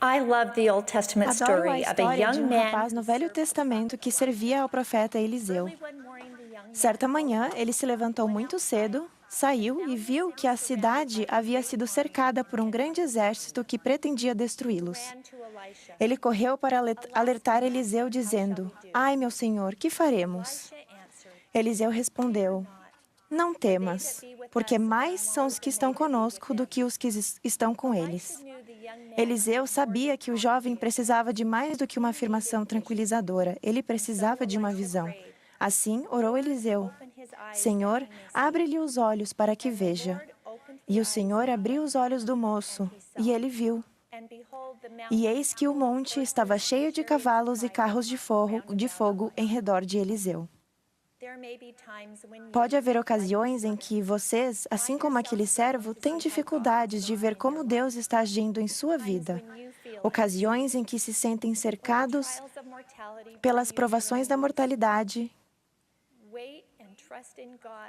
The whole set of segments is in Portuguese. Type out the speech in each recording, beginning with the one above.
I love the Old Testament Adoro a story of a história de young um man rapaz no Velho Testamento que servia ao profeta Eliseu. Certa manhã, ele se levantou muito cedo, saiu e viu que a cidade havia sido cercada por um grande exército que pretendia destruí-los. Ele correu para alertar Eliseu, dizendo: "Ai, meu senhor, que faremos?" Eliseu respondeu: "Não temas, porque mais são os que estão conosco do que os que estão com eles." Eliseu sabia que o jovem precisava de mais do que uma afirmação tranquilizadora. Ele precisava de uma visão. Assim, orou Eliseu: "Senhor, abre-lhe os olhos para que veja." E o Senhor abriu os olhos do moço, e ele viu. E eis que o monte estava cheio de cavalos e carros de fogo em redor de Eliseu. Pode haver ocasiões em que vocês, assim como aquele servo, têm dificuldades de ver como Deus está agindo em sua vida. Ocasiões em que se sentem cercados pelas provações da mortalidade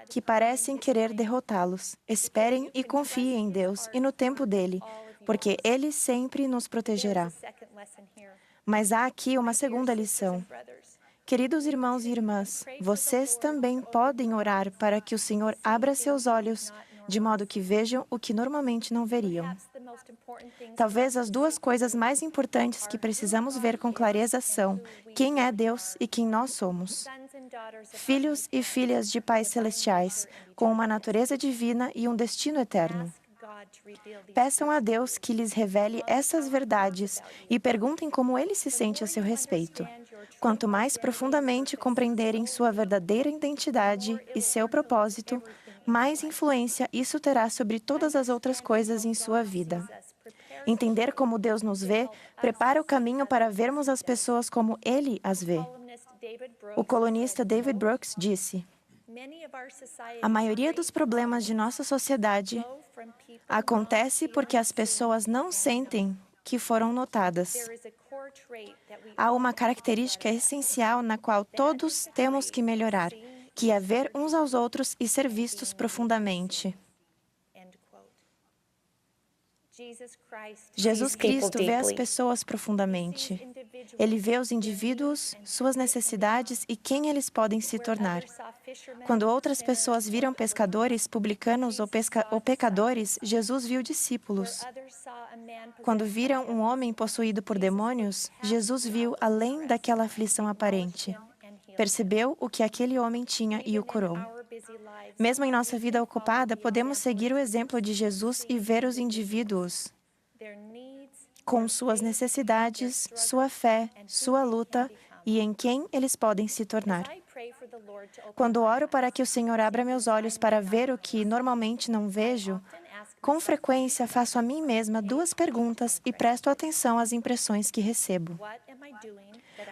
que parecem querer derrotá-los. Esperem e confiem em Deus e no tempo dele, porque Ele sempre nos protegerá. Mas há aqui uma segunda lição. Queridos irmãos e irmãs, vocês também podem orar para que o Senhor abra seus olhos, de modo que vejam o que normalmente não veriam. Talvez as duas coisas mais importantes que precisamos ver com clareza são quem é Deus e quem nós somos. Filhos e filhas de pais celestiais, com uma natureza divina e um destino eterno. Peçam a Deus que lhes revele essas verdades e perguntem como Ele se sente a seu respeito. Quanto mais profundamente compreenderem sua verdadeira identidade e seu propósito, mais influência isso terá sobre todas as outras coisas em sua vida. Entender como Deus nos vê prepara o caminho para vermos as pessoas como Ele as vê. O colunista David Brooks disse: "A maioria dos problemas de nossa sociedade acontece porque as pessoas não sentem que foram notadas. Há uma característica essencial na qual todos temos que melhorar, que é ver uns aos outros e ser vistos profundamente." Jesus Cristo vê as pessoas profundamente. Ele vê os indivíduos, suas necessidades e quem eles podem se tornar. Quando outras pessoas viram pescadores, publicanos ou pecadores, Jesus viu discípulos. Quando viram um homem possuído por demônios, Jesus viu além daquela aflição aparente. Percebeu o que aquele homem tinha e o curou. Mesmo em nossa vida ocupada, podemos seguir o exemplo de Jesus e ver os indivíduos com suas necessidades, sua fé, sua luta e em quem eles podem se tornar. Quando oro para que o Senhor abra meus olhos para ver o que normalmente não vejo, com frequência faço a mim mesma duas perguntas e presto atenção às impressões que recebo.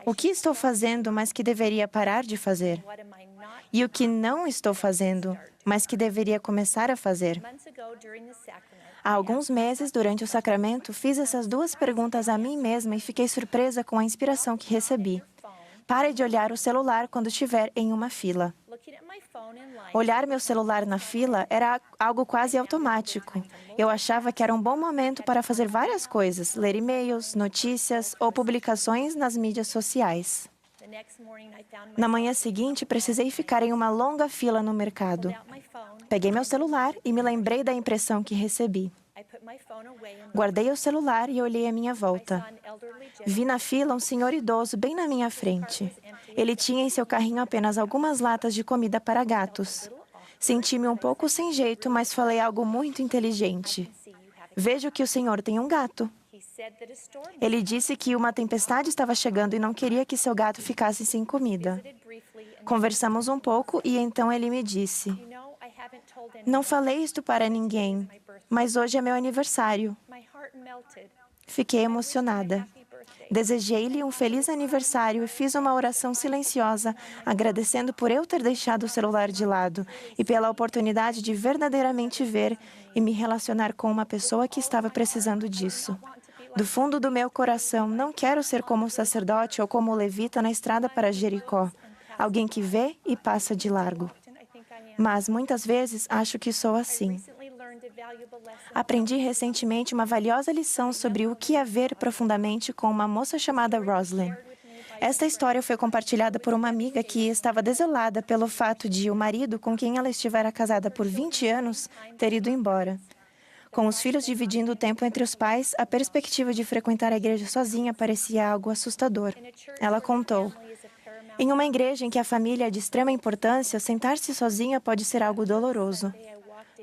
O que estou fazendo, mas que deveria parar de fazer? E o que não estou fazendo, mas que deveria começar a fazer? Há alguns meses, durante o sacramento, fiz essas duas perguntas a mim mesma e fiquei surpresa com a inspiração que recebi. Pare de olhar o celular quando estiver em uma fila. Olhar meu celular na fila era algo quase automático. Eu achava que era um bom momento para fazer várias coisas, ler e-mails, notícias ou publicações nas mídias sociais. Na manhã seguinte, precisei ficar em uma longa fila no mercado. Peguei meu celular e me lembrei da impressão que recebi. Guardei o celular e olhei à minha volta. Vi na fila um senhor idoso bem na minha frente. Ele tinha em seu carrinho apenas algumas latas de comida para gatos. Senti-me um pouco sem jeito, mas falei algo muito inteligente. "Vejo que o senhor tem um gato." Ele disse que uma tempestade estava chegando e não queria que seu gato ficasse sem comida. Conversamos um pouco e então ele me disse: "Não falei isto para ninguém, mas hoje é meu aniversário." Fiquei emocionada. Desejei-lhe um feliz aniversário e fiz uma oração silenciosa, agradecendo por eu ter deixado o celular de lado e pela oportunidade de verdadeiramente ver e me relacionar com uma pessoa que estava precisando disso. Do fundo do meu coração, não quero ser como o sacerdote ou como o levita na estrada para Jericó, alguém que vê e passa de largo. Mas, muitas vezes, acho que sou assim. Aprendi recentemente uma valiosa lição sobre o que é ver profundamente com uma moça chamada Rosalind. Esta história foi compartilhada por uma amiga que estava desolada pelo fato de o marido com quem ela estivera casada por 20 anos ter ido embora. Com os filhos dividindo o tempo entre os pais, a perspectiva de frequentar a igreja sozinha parecia algo assustador. Ela contou: "Em uma igreja em que a família é de extrema importância, sentar-se sozinha pode ser algo doloroso.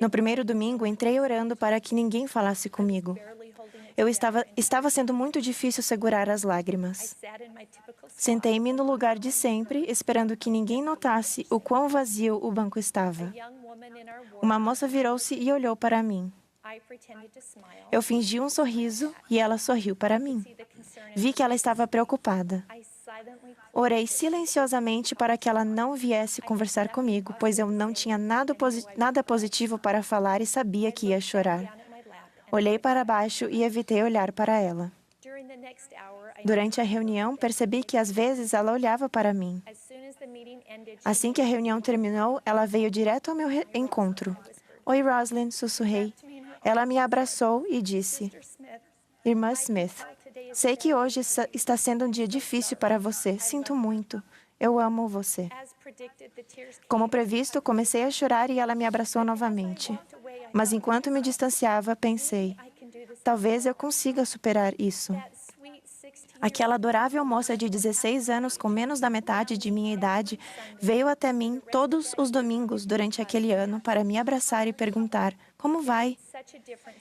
No primeiro domingo, entrei orando para que ninguém falasse comigo. Estava sendo muito difícil segurar as lágrimas. Sentei-me no lugar de sempre, esperando que ninguém notasse o quão vazio o banco estava. Uma moça virou-se e olhou para mim. Eu fingi um sorriso e ela sorriu para mim. Vi que ela estava preocupada. Orei silenciosamente para que ela não viesse conversar comigo, pois eu não tinha nada positivo para falar e sabia que ia chorar. Olhei para baixo e evitei olhar para ela. Durante a reunião, percebi que às vezes ela olhava para mim. Assim que a reunião terminou, ela veio direto ao meu encontro. Oi, Rosalind, sussurrei. Ela me abraçou e disse: Irmã Smith, sei que hoje está sendo um dia difícil para você. Sinto muito. Eu amo você. Como previsto, comecei a chorar e ela me abraçou novamente. Mas enquanto me distanciava, pensei: talvez eu consiga superar isso. Aquela adorável moça de 16 anos, com menos da metade de minha idade, veio até mim todos os domingos durante aquele ano para me abraçar e perguntar: como vai?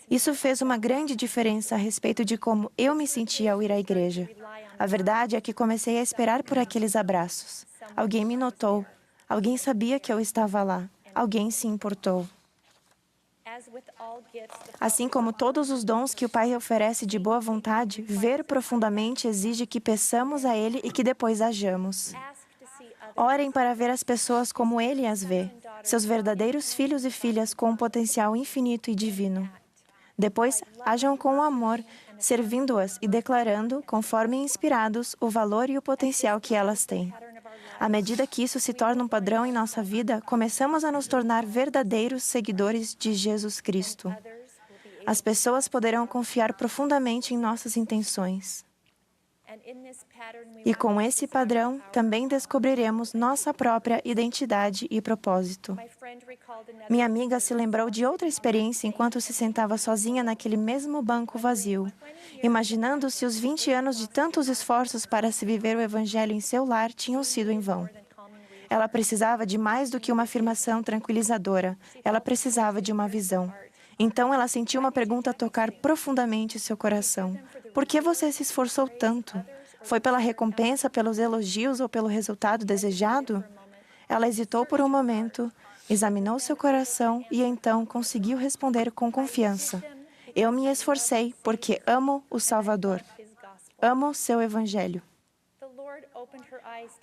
Isso fez uma grande diferença a respeito de como eu me sentia ao ir à igreja. A verdade é que comecei a esperar por aqueles abraços. Alguém me notou. Alguém sabia que eu estava lá. Alguém se importou. Assim como todos os dons que o Pai oferece de boa vontade, ver profundamente exige que peçamos a Ele e que depois hajamos. Orem para ver as pessoas como Ele as vê, seus verdadeiros filhos e filhas com um potencial infinito e divino. Depois, hajam com amor, servindo-as e declarando, conforme inspirados, o valor e o potencial que elas têm. À medida que isso se torna um padrão em nossa vida, começamos a nos tornar verdadeiros seguidores de Jesus Cristo. As pessoas poderão confiar profundamente em nossas intenções. E com esse padrão, também descobriremos nossa própria identidade e propósito. Minha amiga se lembrou de outra experiência enquanto se sentava sozinha naquele mesmo banco vazio, imaginando se os 20 anos de tantos esforços para se viver o Evangelho em seu lar tinham sido em vão. Ela precisava de mais do que uma afirmação tranquilizadora. Ela precisava de uma visão. Então, ela sentiu uma pergunta tocar profundamente seu coração. Por que você se esforçou tanto? Foi pela recompensa, pelos elogios ou pelo resultado desejado? Ela hesitou por um momento, examinou seu coração e então conseguiu responder com confiança: eu me esforcei porque amo o Salvador. Amo seu Evangelho.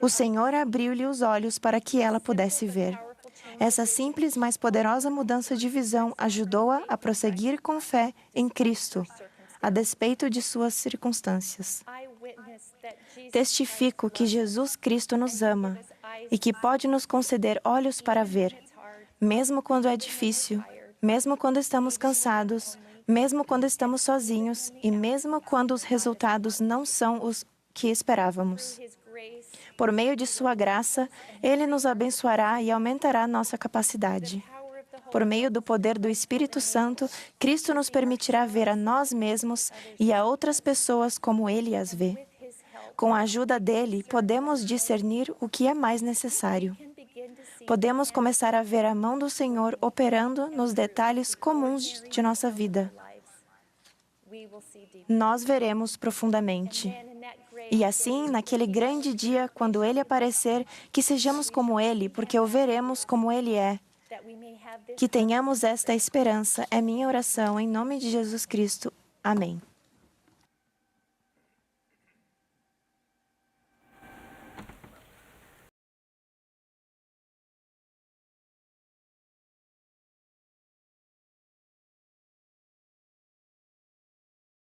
O Senhor abriu-lhe os olhos para que ela pudesse ver. Essa simples, mas poderosa mudança de visão ajudou-a a prosseguir com fé em Cristo, a despeito de suas circunstâncias. Testifico que Jesus Cristo nos ama e que pode nos conceder olhos para ver, mesmo quando é difícil, mesmo quando estamos cansados, mesmo quando estamos sozinhos e mesmo quando os resultados não são os que esperávamos. Por meio de sua graça, Ele nos abençoará e aumentará nossa capacidade. Por meio do poder do Espírito Santo, Cristo nos permitirá ver a nós mesmos e a outras pessoas como Ele as vê. Com a ajuda dele, podemos discernir o que é mais necessário. Podemos começar a ver a mão do Senhor operando nos detalhes comuns de nossa vida. Nós veremos profundamente. E assim, naquele grande dia, quando Ele aparecer, que sejamos como Ele, porque o veremos como Ele é. Que tenhamos esta esperança, é minha oração, em nome de Jesus Cristo. Amém.